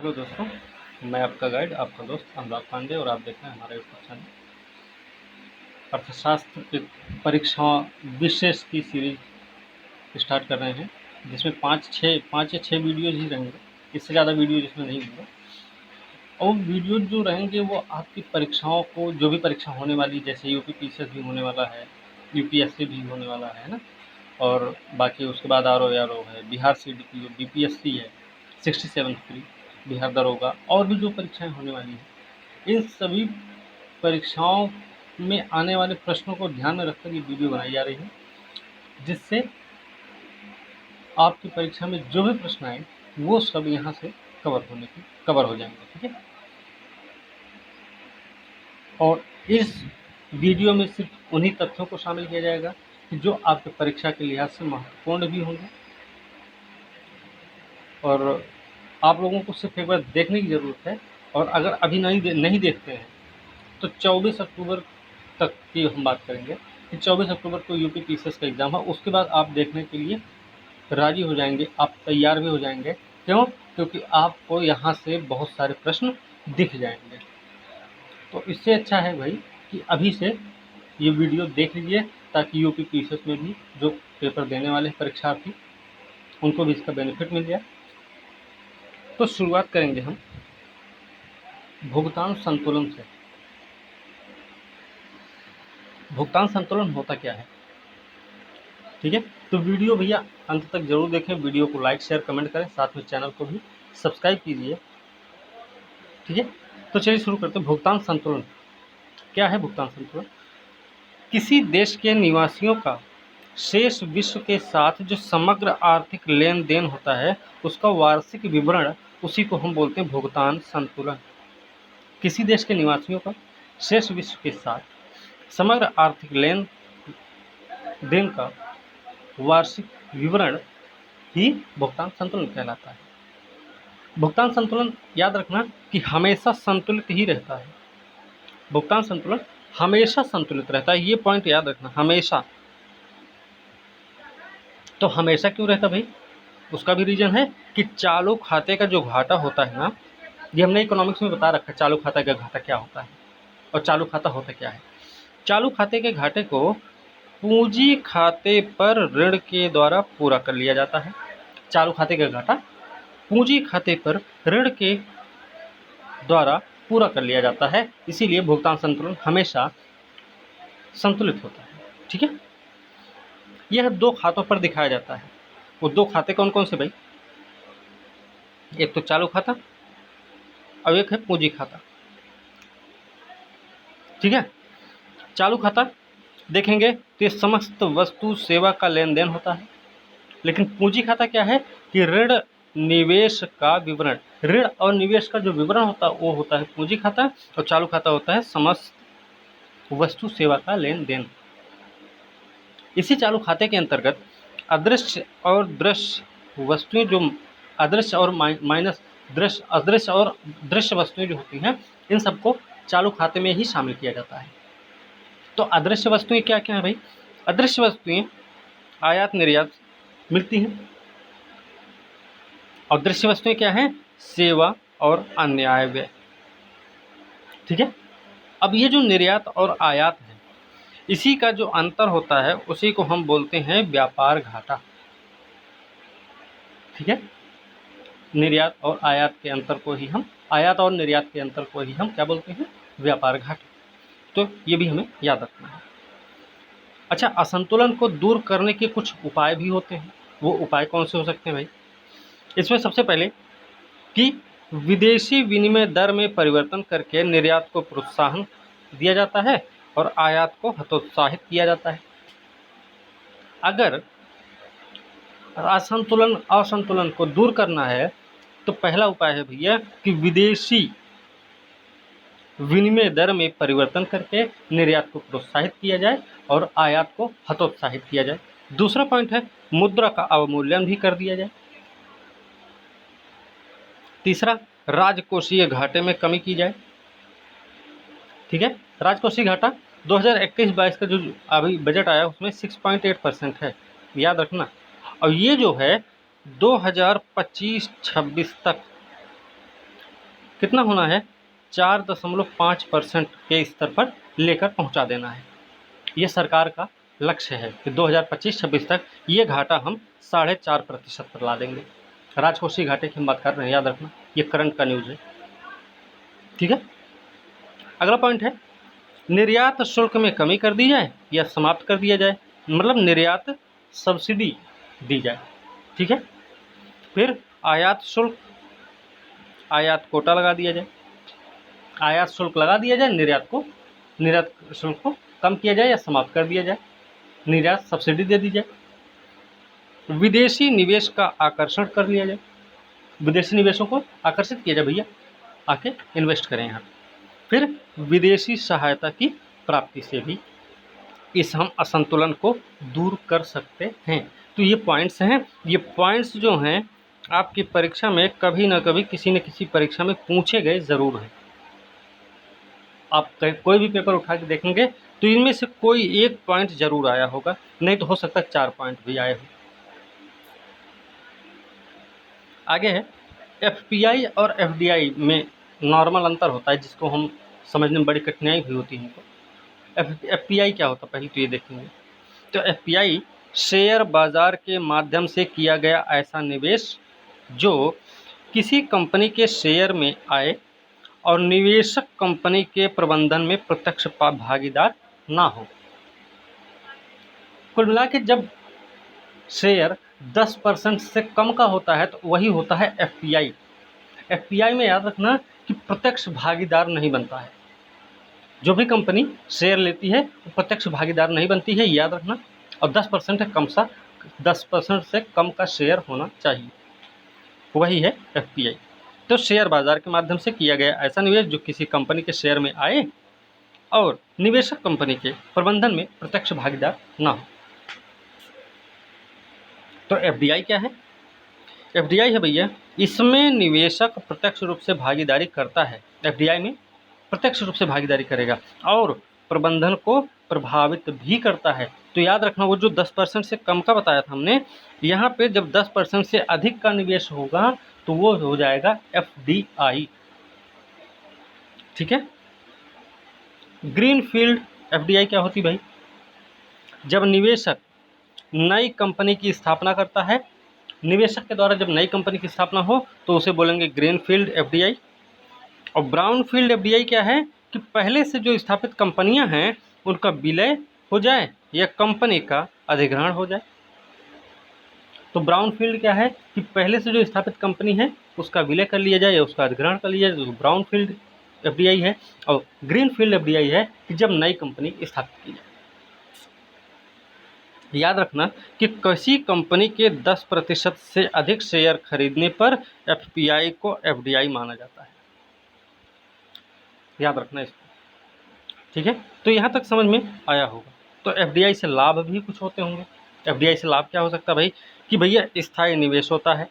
Hello दोस्तों, मैं आपका गाइड, आपका दोस्त अनुराग पांडे और आप देख रहे हैं हमारा यूट्यूब चैनल अर्थशास्त्र की परीक्षा विशेष की सीरीज स्टार्ट कर रहे हैं, जिसमें पाँच या छः वीडियोज ही रहेंगे। इससे ज़्यादा वीडियो जिसमें नहीं होगा। और वीडियो जो रहेंगे वो आपकी परीक्षाओं को, जो भी परीक्षा होने वाली, जैसे यूपीपीसीएस भी होने वाला है, यूपीएससी भी होने वाला है ना, और बाकी उसके बाद आरओ है, बिहार सीडीपी, बीपीएससी है, 67 फ्री, बिहार दरोगा, और भी जो परीक्षाएं होने वाली हैं, इन सभी परीक्षाओं में आने वाले प्रश्नों को ध्यान में रखकर ये वीडियो बनाई जा रही है, जिससे आपकी परीक्षा में जो भी प्रश्न आए वो सब यहाँ से कवर हो जाएंगे। ठीक है। और इस वीडियो में सिर्फ उन्हीं तथ्यों को शामिल किया जाएगा कि जो आपके परीक्षा के लिहाज से महत्वपूर्ण भी होंगे, और आप लोगों को सिर्फ एक बार देखने की ज़रूरत है। और अगर अभी नहीं देखते हैं तो 24 अक्टूबर तक की हम बात करेंगे कि 24 अक्टूबर को यूपीपीसीएस का एग्ज़ाम है। उसके बाद आप देखने के लिए राज़ी हो जाएंगे, आप तैयार भी हो जाएंगे। क्यों? क्योंकि आपको यहाँ से बहुत सारे प्रश्न दिख जाएंगे। तो इससे अच्छा है भाई कि अभी से ये वीडियो देख लीजिए, ताकि यूपीपीसीएस में भी जो पेपर देने वाले परीक्षार्थी उनको भी इसका बेनिफिट मिल जाए। तो शुरुआत करेंगे हम भुगतान संतुलन से। भुगतान संतुलन होता क्या है? ठीक है, तो वीडियो भैया अंत तक जरूर देखें। वीडियो को लाइक, शेयर, कमेंट करें, साथ में चैनल को भी सब्सक्राइब कीजिए। ठीक है, तो चलिए शुरू करते हैं। भुगतान संतुलन क्या है? भुगतान संतुलन किसी देश के निवासियों का शेष विश्व के साथ जो समग्र आर्थिक लेन देन होता है, उसका वार्षिक विवरण, उसी को हम बोलते हैं भुगतान संतुलन। किसी देश के निवासियों का शेष विश्व के साथ समग्र आर्थिक लेन देन का वार्षिक विवरण ही भुगतान संतुलन कहलाता है। भुगतान संतुलन याद रखना कि हमेशा संतुलित ही रहता है। भुगतान संतुलन हमेशा संतुलित रहता है, ये पॉइंट याद रखना, हमेशा। तो हमेशा क्यों रहता भाई? उसका भी रीजन है कि चालू खाते का जो घाटा होता है ना, ये हमने इकोनॉमिक्स में बता रखा है चालू खाता का घाटा क्या होता है और चालू खाता होता क्या है। चालू खाते के घाटे को पूंजी खाते पर ऋण के द्वारा पूरा कर लिया जाता है। चालू खाते का घाटा पूंजी खाते पर ऋण के द्वारा पूरा कर लिया जाता है, इसीलिए भुगतान संतुलन हमेशा संतुलित होता है। ठीक है, यह दो खातों पर दिखाया जाता है। वो दो खाते कौन कौन से भाई? एक तो चालू खाता और एक है पूंजी खाता। ठीक है, चालू खाता देखेंगे तो ये समस्त वस्तु सेवा का लेन देन होता है। लेकिन पूंजी खाता क्या है कि ऋण निवेश का विवरण, ऋण और निवेश का जो विवरण होता है वो होता है पूंजी खाता, और चालू खाता होता है समस्त वस्तु सेवा का लेन देन। इसी चालू खाते के अंतर्गत अदृश्य और दृश्य वस्तुएं, जो अदृश्य और माइनस दृश्य, अदृश्य और दृश्य वस्तुएं जो होती हैं, इन सबको चालू खाते में ही शामिल किया जाता है। तो अदृश्य वस्तुएं क्या क्या है भाई? अदृश्य वस्तुएं आयात निर्यात मिलती हैं, और दृश्य वस्तुएं क्या हैं? सेवा और अन्य आय व्यय। ठीक है, अब ये जो निर्यात और आयात है, इसी का जो अंतर होता है उसी को हम बोलते हैं व्यापार घाटा। ठीक है, निर्यात और आयात के अंतर को ही हम, आयात और निर्यात के अंतर को ही हम क्या बोलते हैं? व्यापार घाटा। तो ये भी हमें याद रखना है। अच्छा, असंतुलन को दूर करने के कुछ उपाय भी होते हैं। वो उपाय कौन से हो सकते हैं भाई? इसमें सबसे पहले कि विदेशी विनिमय दर में परिवर्तन करके निर्यात को प्रोत्साहन दिया जाता है और आयात को हतोत्साहित किया जाता है। अगर असंतुलन को दूर करना है तो पहला उपाय है भैया कि विदेशी विनिमय दर में परिवर्तन करके निर्यात को प्रोत्साहित किया जाए और आयात को हतोत्साहित किया जाए। दूसरा पॉइंट है मुद्रा का अवमूल्यन भी कर दिया जाए। तीसरा, राजकोषीय घाटे में कमी की जाए। ठीक है, राजकोषीय घाटा 2021-22 का जो अभी बजट आया उसमें 6.8% है, याद रखना। और ये जो है 2025-26 तक कितना होना है, 4.5% के स्तर पर लेकर पहुंचा देना है। ये सरकार का लक्ष्य है कि 2025-26 तक ये घाटा हम 4.5% पर ला देंगे। राजकोषीय घाटे की हम बात कर रहे हैं, याद रखना, ये करंट का न्यूज़ है। ठीक है, अगला पॉइंट है निर्यात शुल्क में कमी कर दी जाए या समाप्त कर दिया जाए, मतलब निर्यात सब्सिडी दी जाए। ठीक है, फिर आयात शुल्क, आयात कोटा लगा दिया जाए, आयात शुल्क लगा दिया जाए, निर्यात शुल्क को कम किया जाए या समाप्त कर दिया जाए, निर्यात सब्सिडी दे दी जाए, विदेशी निवेश का आकर्षण कर लिया जाए, विदेशी निवेशों को आकर्षित किया जाए, भैया आके इन्वेस्ट करें यहाँ। फिर विदेशी सहायता की प्राप्ति से भी इस हम असंतुलन को दूर कर सकते हैं। तो ये पॉइंट्स हैं, ये पॉइंट्स जो हैं आपकी परीक्षा में कभी ना कभी किसी न किसी परीक्षा में पूछे गए ज़रूर हैं। आप कोई भी पेपर उठा के देखेंगे तो इनमें से कोई एक पॉइंट ज़रूर आया होगा, नहीं तो हो सकता है 4 पॉइंट भी आए हों। आगे है एफपीआई और एफडीआई में नॉर्मल अंतर होता है, जिसको हम समझने में बड़ी कठिनाई भी होती है हमको। एफपीआई क्या होता है पहले तो ये देखेंगे। तो एफपीआई शेयर बाजार के माध्यम से किया गया ऐसा निवेश जो किसी कंपनी के शेयर में आए और निवेशक कंपनी के प्रबंधन में प्रत्यक्ष भागीदार ना हो। कुल मिला के जब शेयर 10% से कम का होता है तो वही होता है एफपीआई। एफपीआई में याद रखना कि प्रत्यक्ष भागीदार नहीं बनता है। जो भी कंपनी शेयर लेती है वो प्रत्यक्ष भागीदार नहीं बनती है, याद रखना। और 10% से कम का शेयर होना चाहिए, वही है एफपीआई। तो शेयर बाजार के माध्यम से किया गया ऐसा निवेश जो किसी कंपनी के शेयर में आए और निवेशक कंपनी के प्रबंधन में प्रत्यक्ष भागीदार ना हो। तो एफडीआई क्या है? एफडीआई है भैया, इसमें निवेशक प्रत्यक्ष रूप से भागीदारी करता है। एफडीआई में प्रत्यक्ष रूप से भागीदारी करेगा और प्रबंधन को प्रभावित भी करता है। तो याद रखना वो जो 10% से कम का बताया था हमने, यहाँ पे जब 10% से अधिक का निवेश होगा तो वो हो जाएगा एफडीआई। ठीक है, ग्रीन फील्ड एफडीआई क्या होती भाई? जब निवेशक नई कंपनी की स्थापना करता है, निवेशक के द्वारा जब नई कंपनी की स्थापना हो तो उसे बोलेंगे ग्रीन फील्ड एफडीआई। और ब्राउन फील्ड एफडीआई क्या है कि पहले से जो स्थापित कंपनियां हैं उनका विलय हो जाए या कंपनी का अधिग्रहण हो जाए। तो ब्राउन फील्ड क्या है कि पहले से जो स्थापित कंपनी है उसका विलय कर लिया जाए या उसका अधिग्रहण कर लिया जाए, तो ब्राउन फील्ड एफडीआई है। और ग्रीन फील्ड एफडीआई है कि जब नई कंपनी स्थापित की जाए। याद रखना कि किसी कंपनी के 10% से अधिक शेयर खरीदने पर एफपीआई को एफडीआई माना जाता है। याद रखना इसको, ठीक है। तो यहाँ तक समझ में आया होगा। तो एफडीआई से लाभ भी कुछ होते होंगे। एफडीआई से लाभ क्या हो सकता है भाई कि भैया स्थायी निवेश होता है,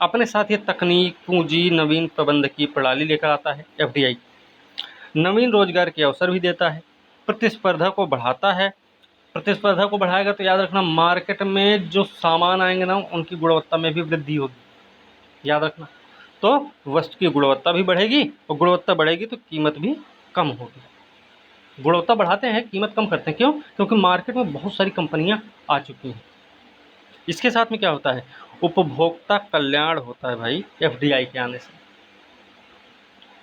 अपने साथ ये तकनीक, पूंजी, नवीन प्रबंधकीय प्रणाली लेकर आता है। एफडीआई नवीन रोजगार के अवसर भी देता है, प्रतिस्पर्धा को बढ़ाता है। प्रतिस्पर्धा को बढ़ाएगा तो याद रखना मार्केट में जो सामान आएंगे ना उनकी गुणवत्ता में भी वृद्धि होगी। याद रखना, तो वस्तु की गुणवत्ता भी बढ़ेगी और गुणवत्ता बढ़ेगी तो कीमत भी कम होगी। गुणवत्ता बढ़ाते हैं, कीमत कम करते हैं, क्यों? क्योंकि मार्केट में बहुत सारी कंपनियां आ चुकी हैं। इसके साथ में क्या होता है, उपभोक्ता कल्याण होता है भाई। एफडीआई के आने से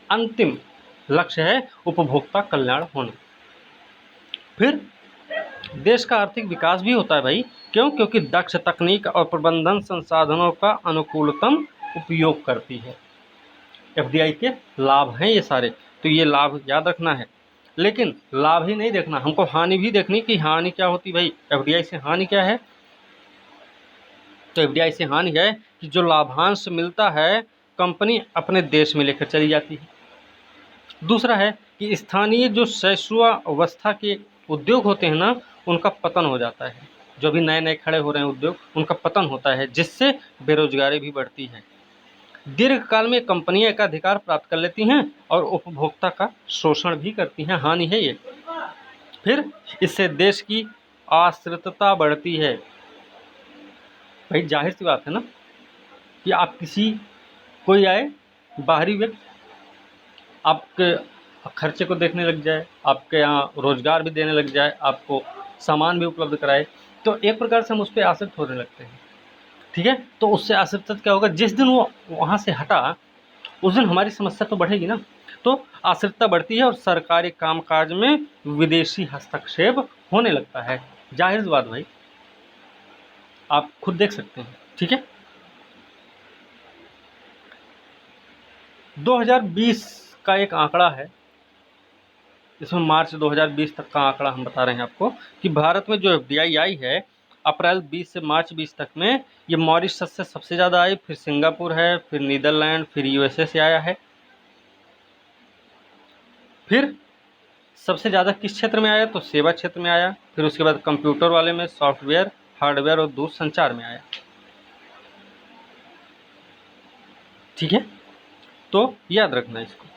अंतिम लक्ष्य है उपभोक्ता कल्याण होना। फिर देश का आर्थिक विकास भी होता है भाई। क्यों? क्योंकि दक्ष तकनीक और प्रबंधन संसाधनों का अनुकूलतम उपयोग करती है। एफडीआई के लाभ हैं ये सारे, तो ये लाभ याद रखना है। लेकिन लाभ ही नहीं देखना, हमको हानि भी देखनी कि हानि क्या होती भाई। एफडीआई से हानि क्या है? तो एफडीआई से हानि है कि जो लाभांश मिलता है कंपनी अपने देश में लेकर चली जाती है। दूसरा है कि स्थानीय जो शैशवावस्था के उद्योग होते हैं ना उनका पतन हो जाता है। जो भी नए नए खड़े हो रहे हैं उद्योग उनका पतन होता है, जिससे बेरोजगारी भी बढ़ती है। दीर्घकाल में कंपनियां एकाधिकार प्राप्त कर लेती हैं और उपभोक्ता का शोषण भी करती हैं। हानि है ये। फिर इससे देश की आश्रितता बढ़ती है। भाई जाहिर सी बात है ना कि आप कोई आए बाहरी व्यक्ति आपके खर्चे को देखने लग जाए, आपके यहाँ रोजगार भी देने लग जाए, आपको सामान भी उपलब्ध कराए, तो एक प्रकार से हम उस पर आश्रित होने लगते हैं। ठीक है, तो उससे आश्रित क्या होगा, जिस दिन वो वहाँ से हटा उस दिन हमारी समस्या तो बढ़ेगी ना। तो आश्रितता बढ़ती है और सरकारी कामकाज में विदेशी हस्तक्षेप होने लगता है। जाहिर सी बात भाई, आप खुद देख सकते हैं। ठीक है, 2020 का एक आंकड़ा है, इसमें मार्च 2020 तक का आंकड़ा हम बता रहे हैं आपको कि भारत में जो एफडीआई आई है अप्रैल 20 से मार्च 20 तक में, ये मॉरिशस से सबसे ज़्यादा आई, फिर सिंगापुर है, फिर नीदरलैंड, फिर यूएसए से आया है। फिर सबसे ज़्यादा किस क्षेत्र में आया, तो सेवा क्षेत्र में आया। फिर उसके बाद कंप्यूटर वाले में, सॉफ्टवेयर, हार्डवेयर और दूरसंचार में आया। ठीक है, तो याद रखना इसको।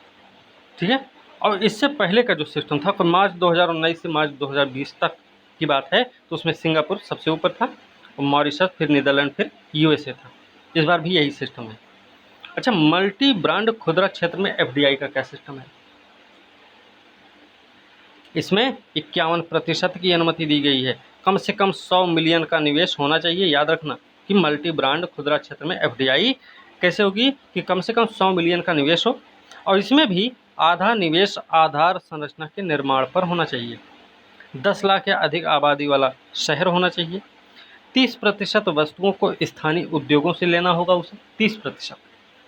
ठीक है, और इससे पहले का जो सिस्टम था, फिर मार्च 2019 से मार्च 2020 तक की बात है, तो उसमें सिंगापुर सबसे ऊपर था, और मॉरिशस, फिर नीदरलैंड, फिर यूएसए था। इस बार भी यही सिस्टम है। अच्छा, मल्टी ब्रांड खुदरा क्षेत्र में एफडीआई का क्या सिस्टम है? इसमें 51% की अनुमति दी गई है। कम से कम 100 मिलियन का निवेश होना चाहिए। याद रखना कि मल्टी ब्रांड खुदरा क्षेत्र में एफडीआई कैसे होगी कि कम से कम 100 मिलियन का निवेश हो, और इसमें भी आधा निवेश आधार संरचना के निर्माण पर होना चाहिए। 10 लाख या अधिक आबादी वाला शहर होना चाहिए। 30% वस्तुओं को स्थानीय उद्योगों से लेना होगा उसे, 30%।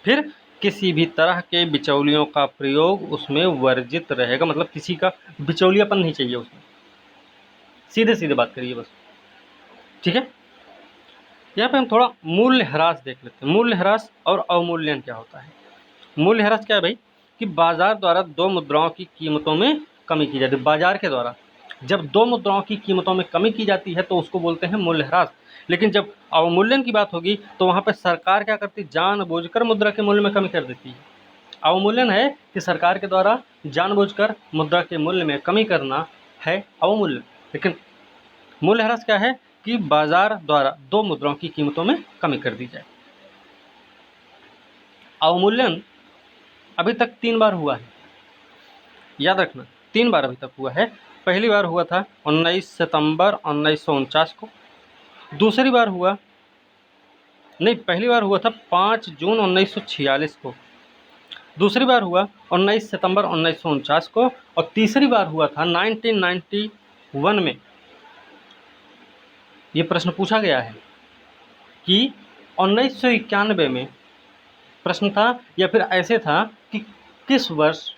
फिर किसी भी तरह के बिचौलियों का प्रयोग उसमें वर्जित रहेगा, मतलब किसी का बिचौलियापन नहीं चाहिए उसमें, सीधे सीधे बात करिए बस। ठीक है, यहाँ पे हम थोड़ा मूल्य ह्रास देख लेते हैं। मूल्य ह्रास और अवमूल्यन क्या होता है? मूल्य ह्रास क्या है भाई कि बाजार द्वारा दो मुद्राओं की कीमतों में कमी की जाती है। बाजार के द्वारा जब दो मुद्राओं की कीमतों में कमी की जाती है तो उसको बोलते हैं मूल्य ह्रास। लेकिन जब अवमूल्यन की बात होगी तो वहाँ पर सरकार क्या करती है, जानबूझकर मुद्रा के मूल्य में कमी कर देती है। अवमूल्यन है कि सरकार के द्वारा जानबूझकर मुद्रा के मूल्य में कमी करना है अवमूल्यन। लेकिन मूल्य ह्रास क्या है कि बाजार द्वारा दो मुद्राओं की कीमतों में कमी कर दी जाए। अवमूल्यन अभी तक 3 बार हुआ है, याद रखना 3 बार अभी तक हुआ है। पहली बार हुआ था 19 सितंबर 1949 को। दूसरी बार हुआ नहीं, पहली बार हुआ था 5 जून 1946 को। दूसरी बार हुआ 19 सितंबर 1949 को, और तीसरी बार हुआ था 1991 में। ये प्रश्न पूछा गया है कि 1991 में प्रश्न था, या फिर ऐसे था कि किस वर्ष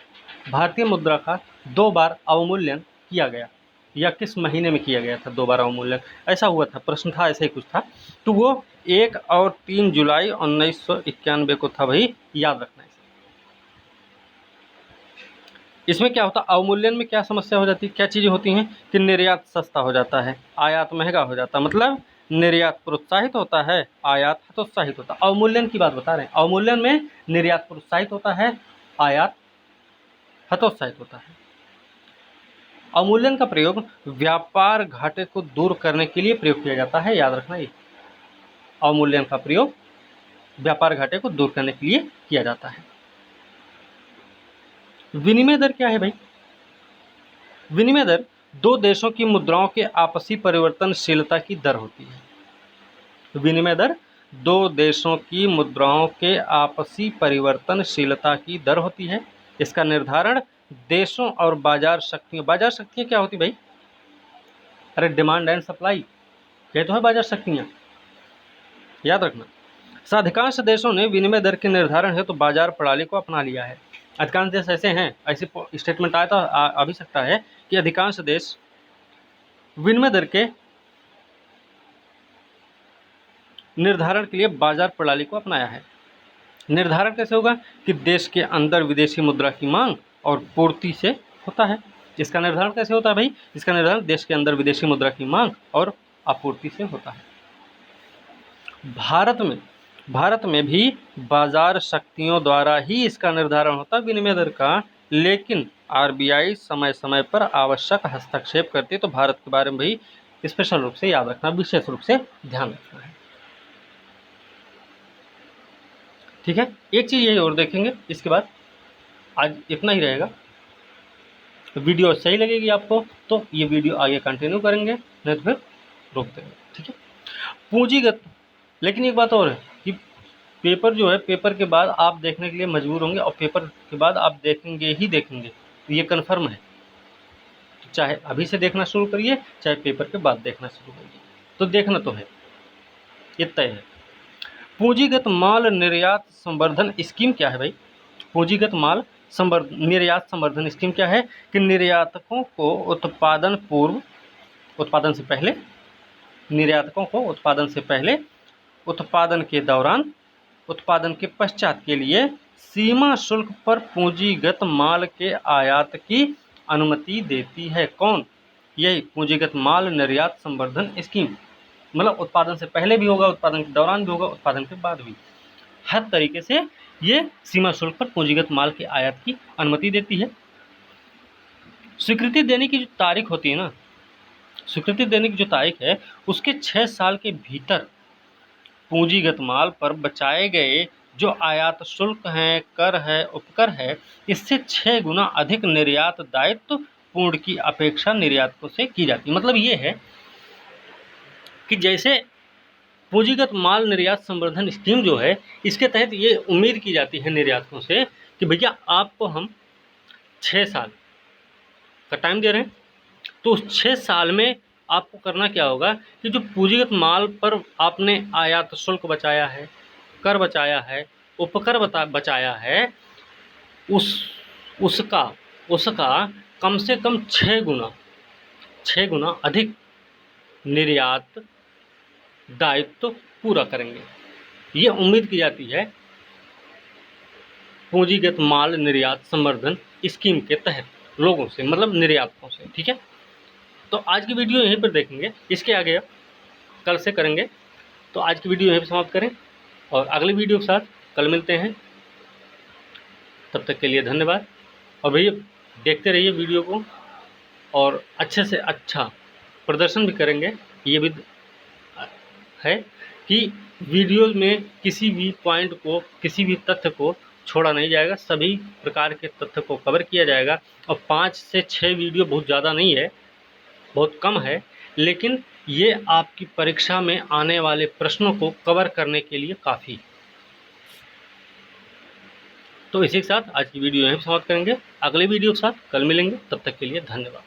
भारतीय मुद्रा का 2 बार अवमूल्यन किया गया, या किस महीने में किया गया था 2 बार अवमूल्यन, ऐसा हुआ था। प्रश्न था, ऐसा ही कुछ था। तो वो 1 और 3 जुलाई 1991 को था भाई, याद रखना है। इसमें क्या होता, अवमूल्यन में क्या समस्या हो जाती है, क्या चीज़ें होती हैं कि निर्यात सस्ता हो जाता है, आयात महंगा हो जाता है। मतलब निर्यात प्रोत्साहित होता है, आयात हतोत्साहित होता है। अवमूल्यन की बात बता रहे हैं। अवमूल्यन में निर्यात प्रोत्साहित होता है, आयात हतोत्साहित होता है। अवमूल्यन का प्रयोग व्यापार घाटे को दूर करने के लिए प्रयोग किया जाता है। याद रखना, ये अवमूल्यन का प्रयोग व्यापार घाटे को दूर करने के लिए किया जाता है। विनिमय दर क्या है भाई? विनिमय दर दो देशों की मुद्राओं के आपसी परिवर्तनशीलता की दर होती है। विनिमय दर दो देशों की मुद्राओं के आपसी परिवर्तनशीलता की दर होती है। इसका निर्धारण देशों और बाजार शक्तियाँ क्या होती भाई? अरे डिमांड एंड सप्लाई, ये तो है बाजार शक्तियाँ, याद रखना। अधिकांश देशों ने विनिमय दर के निर्धारण हेतु बाजार प्रणाली को अपना लिया है। अधिकांश देश ऐसे हैं, ऐसे स्टेटमेंट आया था, आ भी सकता है कि अधिकांश देश विनिमय दर के निर्धारण के लिए बाजार प्रणाली को अपनाया है। निर्धारण कैसे होगा कि देश के अंदर विदेशी मुद्रा की मांग और पूर्ति से होता है। इसका निर्धारण कैसे होता है भाई? इसका निर्धारण देश के अंदर विदेशी मुद्रा की मांग और आपूर्ति से होता है। भारत में भी बाजार शक्तियों द्वारा ही इसका निर्धारण होता है विनिमय दर का, लेकिन आरबीआई समय समय पर आवश्यक हस्तक्षेप करती है। तो भारत के बारे में भी स्पेशल रूप से याद रखना, विशेष रूप से ध्यान रखना है। ठीक है, एक चीज़ यही और देखेंगे इसके बाद। आज इतना ही रहेगा। वीडियो सही लगेगी आपको तो ये वीडियो आगे कंटिन्यू करेंगे, नहीं तो फिर रोक देंगे, ठीक है। पूंजीगत, लेकिन एक बात और है कि पेपर जो है, पेपर के बाद आप देखने के लिए मजबूर होंगे, और पेपर के बाद आप देखेंगे ही देखेंगे, तो ये कन्फर्म है। तो चाहे अभी से देखना शुरू करिए, चाहे पेपर के बाद देखना शुरू करिए, तो देखना तो है, ये तय है। पूंजीगत माल निर्यात संवर्धन स्कीम क्या है भाई? पूंजीगत माल निर्यात संवर्धन स्कीम क्या है कि निर्यातकों को उत्पादन पूर्व, उत्पादन से पहले, निर्यातकों को उत्पादन से पहले, उत्पादन के दौरान, उत्पादन के पश्चात के लिए सीमा शुल्क पर पूंजीगत माल के आयात की अनुमति देती है। कौन? यही पूंजीगत माल निर्यात संवर्धन स्कीम। मतलब उत्पादन से पहले भी होगा, उत्पादन के दौरान भी होगा, उत्पादन के बाद भी, हर तरीके से ये सीमा शुल्क पर पूंजीगत माल के आयात की अनुमति देती है। स्वीकृति देने की जो तारीख होती है ना, स्वीकृति देने की जो तारीख है, उसके 6 साल के भीतर पूंजीगत माल पर बचाए गए जो आयात शुल्क हैं, कर है, उपकर है, इससे 6 गुना अधिक निर्यात दायित्व पूर्ण की अपेक्षा निर्यातकों से की जाती है। मतलब ये है कि जैसे पूंजीगत माल निर्यात संवर्धन स्कीम जो है, इसके तहत ये उम्मीद की जाती है निर्यातकों से कि भैया आपको हम 6 साल का टाइम दे रहे हैं, तो उस 6 साल में आपको करना क्या होगा कि जो पूंजीगत माल पर आपने आयात शुल्क बचाया है, कर बचाया है, उपकर बचाया है, उसका कम से कम 6 गुना अधिक निर्यात दायित्व पूरा करेंगे। ये उम्मीद की जाती है पूंजीगत माल निर्यात संवर्धन स्कीम के तहत लोगों से, मतलब निर्यातकों से, ठीक है। तो आज की वीडियो यहीं पर देखेंगे, इसके आगे कल से करेंगे। तो आज की वीडियो यहीं पर समाप्त करें और अगली वीडियो के साथ कल मिलते हैं। तब तक के लिए धन्यवाद। और भैया देखते रहिए वीडियो को, और अच्छे से अच्छा प्रदर्शन भी करेंगे। ये भी है कि वीडियो में किसी भी पॉइंट को, किसी भी तथ्य को छोड़ा नहीं जाएगा, सभी प्रकार के तथ्य को कवर किया जाएगा। और 5 से 6 वीडियो बहुत ज़्यादा नहीं है, बहुत कम है, लेकिन ये आपकी परीक्षा में आने वाले प्रश्नों को कवर करने के लिए काफ़ी। तो इसी के साथ आज की वीडियो यहीं समाप्त करेंगे, अगले वीडियो के साथ कल मिलेंगे। तब तक के लिए धन्यवाद।